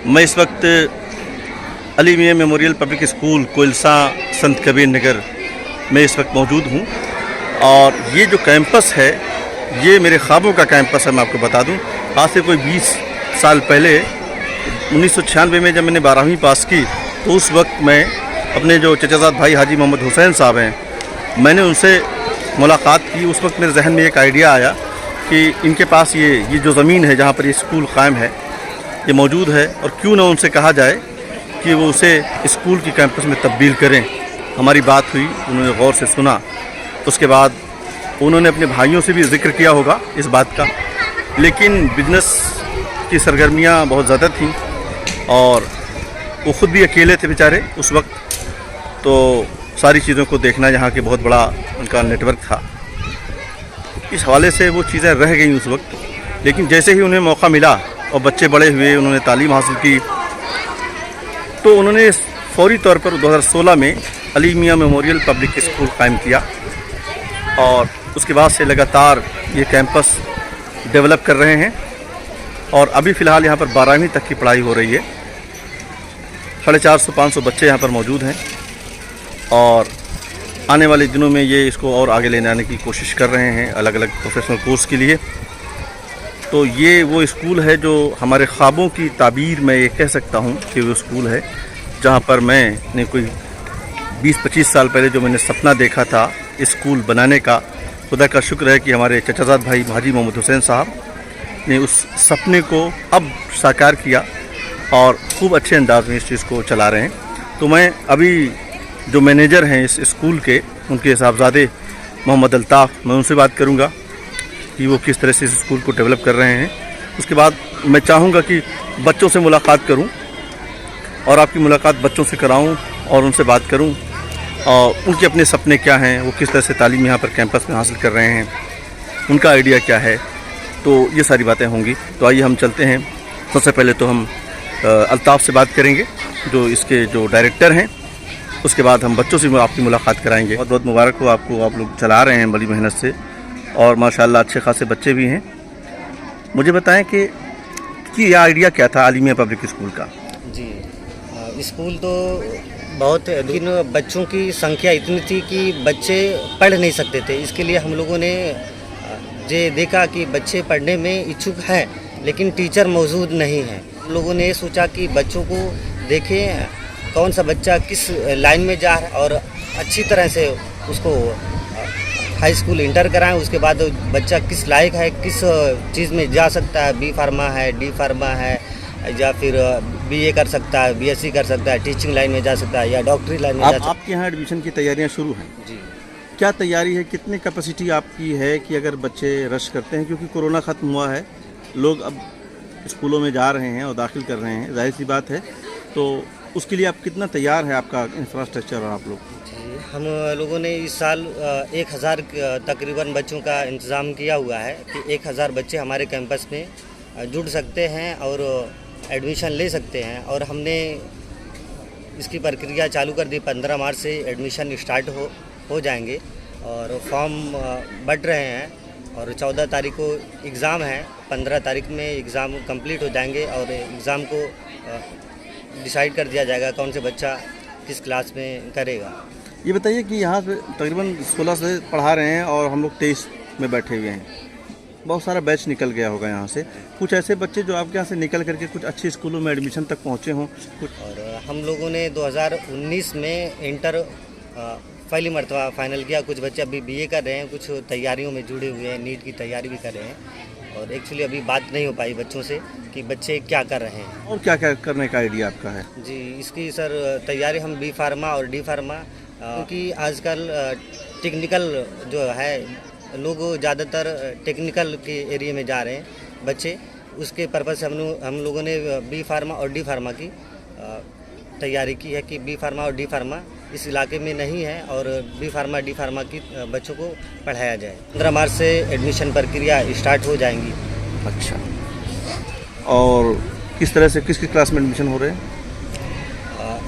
मैं इस वक्त अली मियां मेमोरियल पब्लिक स्कूल कोइलसा संत कबीर नगर में इस वक्त मौजूद हूँ। और ये जो कैंपस है ये मेरे ख्वाबों का कैंपस है। मैं आपको बता दूँ, आज से कोई 20 साल पहले 1996 में जब मैंने 12वीं पास की तो उस वक्त मैं अपने जो चचाजाद भाई हाजी मोहम्मद हुसैन साहब हैं, मैंने उनसे मुलाकात की। उस वक्त मेरे जहन में एक आइडिया आया कि इनके पास ये जो ज़मीन है जहाँ पर ये स्कूल कायम है ये मौजूद है, और क्यों ना उनसे कहा जाए कि वो उसे स्कूल की कैंपस में तब्दील करें। हमारी बात हुई, उन्होंने गौर से सुना। उसके बाद उन्होंने अपने भाइयों से भी जिक्र किया होगा इस बात का, लेकिन बिजनेस की सरगर्मियाँ बहुत ज़्यादा थीं और वो ख़ुद भी अकेले थे बेचारे उस वक्त, तो सारी चीज़ों को देखना यहाँ के बहुत बड़ा उनका नेटवर्क था। इस हवाले से वो चीज़ें रह गई उस वक्त, लेकिन जैसे ही उन्हें मौका मिला और बच्चे बड़े हुए, उन्होंने तालीम हासिल की, तो उन्होंने फौरी तौर पर 2016 में अली मियां मेमोरियल पब्लिक स्कूल कायम किया। और उसके बाद से लगातार ये कैंपस डेवलप कर रहे हैं और अभी फ़िलहाल यहाँ पर 12वीं तक की पढ़ाई हो रही है। 450-500 बच्चे यहाँ पर मौजूद हैं और आने वाले दिनों में ये इसको और आगे लेने आने की कोशिश कर रहे हैं अलग अलग प्रोफेशनल कोर्स के लिए। तो ये वो स्कूल है जो हमारे ख्वाबों की ताबीर में ये कह सकता हूँ कि वो स्कूल है जहाँ पर मैंने कोई 20-25 साल पहले जो मैंने सपना देखा था स्कूल बनाने का, खुदा का शुक्र है कि हमारे चचाजाद भाई हाजी मोहम्मद हुसैन साहब ने उस सपने को अब साकार किया और खूब अच्छे अंदाज में इस चीज़ को चला रहे हैं। तो मैं अभी जो मैनेजर हैं इस स्कूल के, उनके साहबजादे मोहम्मद अल्ताफ़, मैं उनसे बात करूंगा कि वो किस तरह से इस स्कूल को डेवलप कर रहे हैं। उसके बाद मैं चाहूँगा कि बच्चों से मुलाकात करूं और आपकी मुलाकात बच्चों से कराऊं और उनसे बात करूं और उनके अपने सपने क्या हैं, वो किस तरह से तालीम यहाँ पर कैंपस में हासिल कर रहे हैं, उनका आइडिया क्या है, तो ये सारी बातें होंगी। तो आइए हम चलते हैं। सबसे पहले तो हम अल्ताफ़ से बात करेंगे जो इसके जो डायरेक्टर हैं, उसके बाद हम बच्चों से आपकी मुलाकात कराएंगे। बहुत बहुत मुबारक हो आपको, आप लोग चला रहे हैं बड़ी मेहनत से और माशाल्लाह अच्छे खासे बच्चे भी हैं। मुझे बताएं कि यह आइडिया क्या था अली मियां पब्लिक स्कूल का? जी, स्कूल तो बहुत, लेकिन बच्चों की संख्या इतनी थी कि बच्चे पढ़ नहीं सकते थे। इसके लिए हम लोगों ने ये देखा कि बच्चे पढ़ने में इच्छुक हैं लेकिन टीचर मौजूद नहीं है। हम लोगों ने सोचा कि बच्चों को देखें कौन सा बच्चा किस लाइन में जा रहा है और अच्छी तरह से उसको हाई स्कूल इंटर कराएं। उसके बाद बच्चा किस लायक है, किस चीज़ में जा सकता है, बी फार्मा है, डी फार्मा है, या फिर बीए कर सकता है, बीएससी कर सकता है, टीचिंग लाइन में जा सकता है या डॉक्टरी लाइन में जा सकता है। आपके यहाँ एडमिशन की तैयारियाँ शुरू हैं? जी। क्या तैयारी है, कितनी कैपेसिटी आपकी है कि अगर बच्चे रश करते हैं, क्योंकि कोरोना ख़त्म हुआ है, लोग अब स्कूलों में जा रहे हैं और दाखिल कर रहे हैं, जाहिर सी बात है, तो उसके लिए आप कितना तैयार है आपका इंफ्रास्ट्रक्चर और आप लोग? जी, हम लोगों ने इस साल 1000 तकरीबन बच्चों का इंतज़ाम किया हुआ है कि 1000 बच्चे हमारे कैंपस में जुड़ सकते हैं और एडमिशन ले सकते हैं। और हमने इसकी प्रक्रिया चालू कर दी। 15 मार्च से एडमिशन स्टार्ट हो जाएंगे और फॉर्म बट रहे हैं और 14 तारीख को एग्ज़ाम है। 15 तारीख में एग्ज़ाम कंप्लीट हो जाएंगे और एग्ज़ाम को डिसाइड कर दिया जाएगा कौन से बच्चा किस क्लास में करेगा। ये बताइए कि यहाँ पे तकरीबन 16 से पढ़ा रहे हैं और हम लोग 23 में बैठे हुए हैं। बहुत सारा बैच निकल गया होगा यहाँ से। कुछ ऐसे बच्चे जो आपके यहाँ से निकल करके कुछ अच्छे स्कूलों में एडमिशन तक पहुँचे हों कुछ? और हम लोगों ने 2019 में इंटर पहली मरतबा फाइनल किया। कुछ बच्चे अभी बीए कर रहे हैं, कुछ तैयारियों में जुड़े हुए हैं, नीट की तैयारी भी कर रहे हैं। और एक्चुअली अभी बात नहीं हो पाई बच्चों से कि बच्चे क्या कर रहे हैं और क्या क्या करने का आइडिया आपका है? जी, इसकी सर तैयारी हम बी फार्मा और डी फार्मा, क्योंकि आजकल टेक्निकल जो है लोग ज़्यादातर टेक्निकल के एरिया में जा रहे हैं बच्चे। उसके पर्पज़ से हम लोगों ने बी फार्मा और डी फार्मा की तैयारी की है कि बी फार्मा और डी फार्मा इस इलाके में नहीं है और बी फार्मा डी फार्मा की बच्चों को पढ़ाया जाए। 15 मार्च से एडमिशन प्रक्रिया स्टार्ट हो जाएंगी। अच्छा, और किस तरह से किसकी क्लास में एडमिशन हो रहे हैं?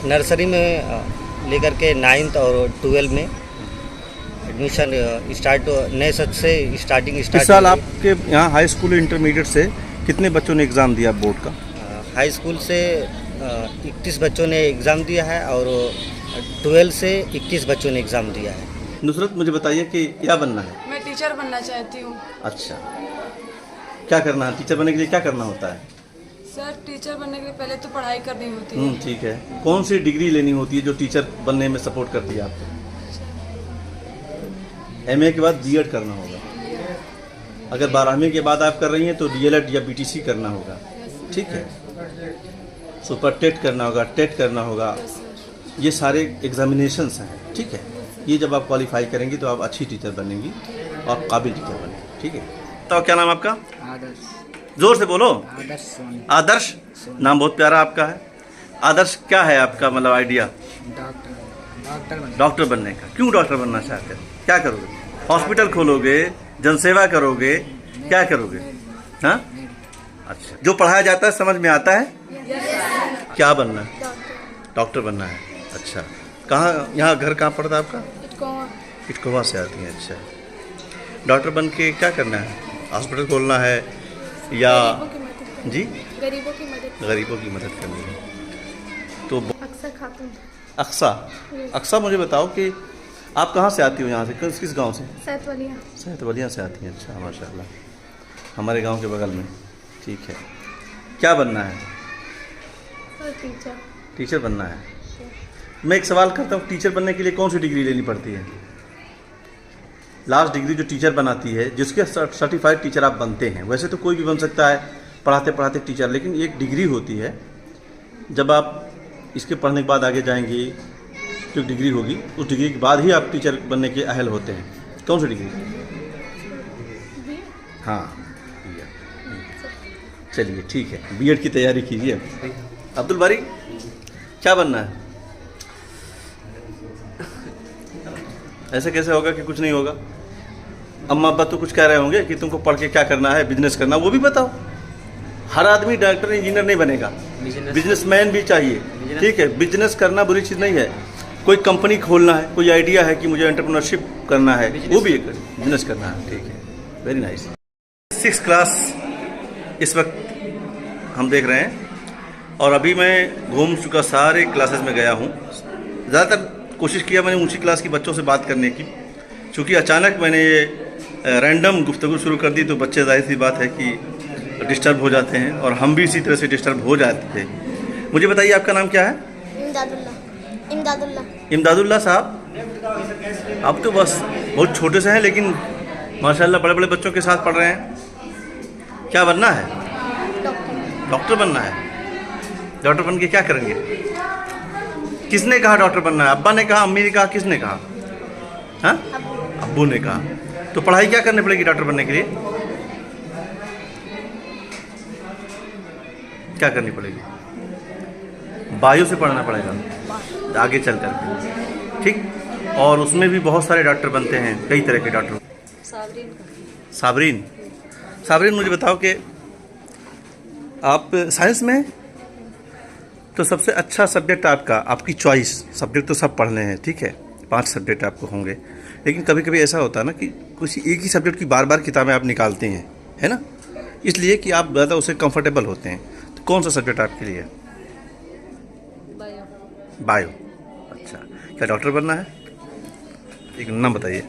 नर्सरी में लेकर के 9th और 12 में एडमिशन स्टार्ट नए सत्र से स्टार्टिंग इस साल आपके यहाँ हाई स्कूल इंटरमीडिएट से कितने बच्चों ने एग्ज़ाम दिया बोर्ड का? हाई स्कूल से 31 बच्चों ने एग्ज़ाम दिया है और 12 से 21 बच्चों ने एग्ज़ाम दिया है। नुसरत, मुझे बताइए कि क्या बनना है? मैं टीचर बनना चाहती हूँ। अच्छा, क्या करना है? टीचर बनने के लिए क्या करना होता है? सर, टीचर बनने के लिए पहले तो पढ़ाई करनी होती है। ठीक है। कौन सी डिग्री लेनी होती है जो टीचर बनने में सपोर्ट करती है आपको? एमए के बाद बीएड करना होगा। अगर 12वीं के बाद आप कर रही हैं तो डीएलएड या बीटीसी करना होगा, ठीक है। सुपर टेट करना होगा, टेट करना होगा, ये सारे एग्जामिनेशंस हैं, ठीक है। ये जब आप क्वालिफाई करेंगी तो आप अच्छी टीचर बनेंगी और काबिल टीचर बनेंगी, ठीक है। तो क्या नाम आपका? आदर्श। जोर से बोलो। आदर्श सोनी। आदर्श, नाम बहुत प्यारा आपका है। आदर्श, क्या है आपका मतलब आइडिया? डॉक्टर बनने का। क्यों डॉक्टर बनना चाहते हैं? क्या करोगे? हॉस्पिटल खोलोगे, जनसेवा करोगे, क्या करोगे? हाँ, अच्छा। जो पढ़ाया जाता है समझ में आता है? क्या बनना है? डॉक्टर बनना है। अच्छा, कहाँ, यहाँ घर कहाँ पड़ता है आपका? इटकोवा से आती हैं। अच्छा, डॉक्टर बन के क्या करना है? हॉस्पिटल खोलना है या जी गरीबों की मदद करनी है। तो अक्सा, अक्सा, मुझे बताओ कि आप कहाँ से आती हो? यहाँ से किस गांव से? सैतवलिया से आती हैं। अच्छा, माशाल्लाह, हमारे गांव के बगल में, ठीक है। क्या बनना है? टीचर बनना है। मैं एक सवाल करता हूँ, टीचर बनने के लिए कौन सी डिग्री लेनी पड़ती है? लास्ट डिग्री जो टीचर बनाती है, जिसके सर्टिफाइड टीचर आप बनते हैं। वैसे तो कोई भी बन सकता है पढ़ाते पढ़ाते टीचर, लेकिन एक डिग्री होती है। जब आप इसके पढ़ने के बाद आगे जाएंगे, जो डिग्री होगी उस डिग्री के बाद ही आप टीचर बनने के अहल होते हैं। कौन सी डिग्री? हाँ, चलिए ठीक है, बीएड की तैयारी कीजिए। अब्दुल बारी, क्या बनना है? ऐसे कैसे होगा कि कुछ नहीं होगा? अम्मा अब्बा तो कुछ कह रहे होंगे कि तुमको पढ़ के क्या करना है, बिजनेस करना, वो भी बताओ। हर आदमी डॉक्टर इंजीनियर नहीं बनेगा, बिजनेसमैन भी चाहिए, ठीक है। बिजनेस करना बुरी चीज़ नहीं है। कोई कंपनी खोलना है, कोई आइडिया है कि मुझे एंटरप्रेन्योरशिप करना है, वो भी एक बिजनेस करना है, ठीक है। Very nice. 6th क्लास इस वक्त हम देख रहे हैं और अभी मैं घूम चुका, सारे क्लासेस में गया हूँ। ज़्यादातर कोशिश किया मैंने ऊंची क्लास के बच्चों से बात करने की, क्योंकि अचानक मैंने ये रैंडम गुफ्तगू शुरू कर दी तो बच्चे जाहिर सी बात है कि डिस्टर्ब हो जाते हैं और हम भी इसी तरह से डिस्टर्ब हो जाते थे। मुझे बताइए आपका नाम क्या है? इमदादुल्लाह साहब, आप तो बस बहुत छोटे से हैं लेकिन माशाल्लाह बड़े बड़े बच्चों के साथ पढ़ रहे हैं। क्या बनना है? डॉक्टर बनना है। डॉक्टर बन के क्या करेंगे? किसने कहा डॉक्टर बनना है? अब्बा ने कहा, अम्मी ने कहा, किसने कहा? हाँ, अब्बू ने कहा। तो पढ़ाई क्या करनी पड़ेगी डॉक्टर बनने के लिए? क्या करनी पड़ेगी? बायो से पढ़ना पड़ेगा आगे चल कर, ठीक। और उसमें भी बहुत सारे डॉक्टर बनते हैं, कई तरह के डॉक्टर। साबरीन, साबरीन, मुझे बताओ कि आप साइंस में, तो सबसे अच्छा सब्जेक्ट आपका, आपकी चॉइस सब्जेक्ट तो सब पढ़ने हैं, ठीक है। 5 सब्जेक्ट आपको होंगे, लेकिन कभी कभी ऐसा होता है ना कि कुछ एक ही सब्जेक्ट की बार बार किताबें आप निकालते हैं, है ना, इसलिए कि आप ज़्यादा उससे कंफर्टेबल होते हैं। तो कौन सा सब्जेक्ट आपके लिए? बायो। अच्छा, क्या डॉक्टर बनना है? एक नाम बताइए।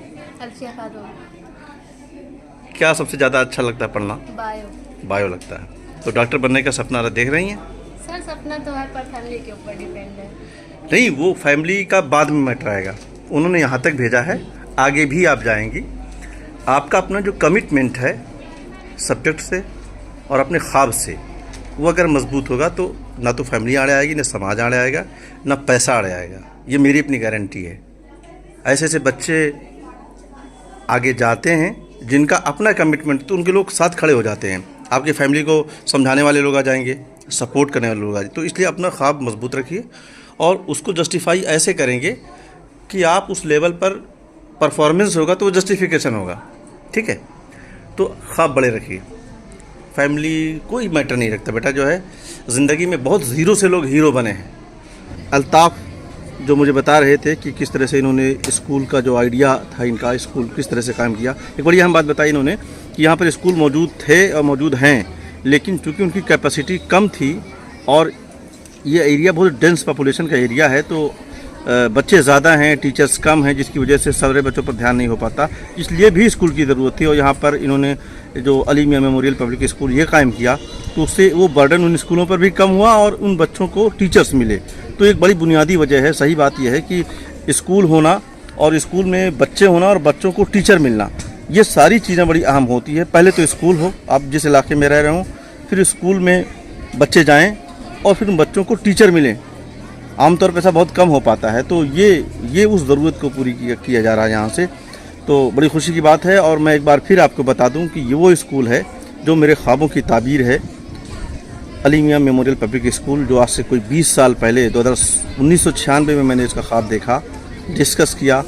क्या सबसे ज़्यादा अच्छा लगता है पढ़ना? बायो लगता है। तो डॉक्टर बनने का सपना देख रही हैं? सर, सपना तो है पर फैमिली के ऊपर डिपेंड है। नहीं, वो फैमिली का बाद में मैटर आएगा। उन्होंने यहाँ तक भेजा है, आगे भी आप जाएंगी। आपका अपना जो कमिटमेंट है सब्जेक्ट से और अपने ख्वाब से, वो अगर मजबूत होगा तो ना तो फैमिली आड़े आएगी, ना समाज आड़े आएगा, ना पैसा आड़े आएगा। ये मेरी अपनी गारंटी है। ऐसे ऐसे बच्चे आगे जाते हैं जिनका अपना कमिटमेंट, तो उनके लोग साथ खड़े हो जाते हैं। आपकी फैमिली को समझाने वाले लोग आ जाएंगे, सपोर्ट करने वाले लोग आ जाएंगे। तो इसलिए अपना ख्वाब मजबूत रखिए और उसको जस्टिफाई ऐसे करेंगे कि आप उस लेवल पर परफॉर्मेंस होगा तो वो जस्टिफिकेशन होगा, ठीक है। तो ख्वाब बड़े रखिए। फैमिली कोई मैटर नहीं रखता बेटा, जो है ज़िंदगी में बहुत ज़ीरो से लोग हीरो बने हैं। अल्ताफ़ जो मुझे बता रहे थे कि किस तरह से इन्होंने स्कूल का जो आइडिया था इनका, स्कूल किस तरह से कायम किया। एक बड़ी अहम बात बताई इन्होंने कि यहाँ पर स्कूल मौजूद थे और मौजूद हैं, लेकिन चूँकि उनकी कैपेसिटी कम थी और ये एरिया बहुत डेंस पॉपुलेशन का एरिया है, तो बच्चे ज़्यादा हैं, टीचर्स कम हैं, जिसकी वजह से सारे बच्चों पर ध्यान नहीं हो पाता। इसलिए भी स्कूल की ज़रूरत थी और यहाँ पर इन्होंने जो अली मियां मेमोरियल पब्लिक स्कूल ये कायम किया, तो उससे वो बर्डन उन स्कूलों पर भी कम हुआ और उन बच्चों को टीचर्स मिले। तो एक बड़ी बुनियादी वजह है, सही बात यह है कि स्कूल होना और स्कूल में बच्चे होना और बच्चों को टीचर मिलना, ये सारी चीज़ें बड़ी अहम होती है। पहले तो स्कूल हो, आप जिस इलाके में रह रहे हों, फिर स्कूल में बच्चे जाएँ और फिर उन बच्चों को टीचर मिलें। आमतौर पर ऐसा बहुत कम हो पाता है, तो ये उस ज़रूरत को पूरी किया जा रहा है यहाँ से, तो बड़ी खुशी की बात है। और मैं एक बार फिर आपको बता दूं कि ये वो स्कूल है जो मेरे ख्वाबों की ताबीर है, अली मियां मेमोरियल पब्लिक स्कूल, जो आज से कोई 20 साल पहले 1996 में मैंने इसका ख्वाब देखा, डिस्कस किया,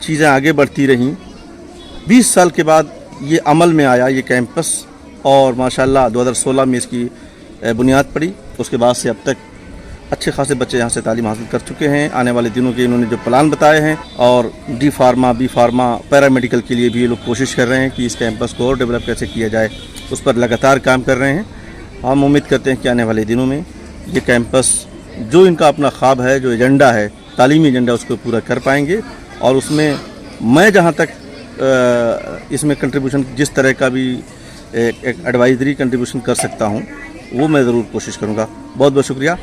चीज़ें आगे बढ़ती रहीं। 20 साल के बाद ये अमल में आया ये कैंपस, और माशाल्लाह 2016 में इसकी बुनियाद पड़ी। उसके बाद से अब तक अच्छे खासे बच्चे यहाँ से तालीम हासिल कर चुके हैं। आने वाले दिनों के इन्होंने जो प्लान बताए हैं, और D pharma, B pharma, paramedical के लिए भी ये लोग कोशिश कर रहे हैं कि इस कैंपस को और डेवलप कैसे किया जाए, उस पर लगातार काम कर रहे हैं। हम उम्मीद करते हैं कि आने वाले दिनों में ये कैंपस जो इनका अपना ख्वाब है, जो एजेंडा है, तालीमी एजेंडा, उसको पूरा कर पाएंगे। और उसमें मैं जहाँ तक इसमें कंट्रीब्यूशन जिस तरह का भी एक एडवाइजरी कंट्रीब्यूशन कर सकता हूँ, वो मैं ज़रूर कोशिश करूँगा। बहुत बहुत शुक्रिया।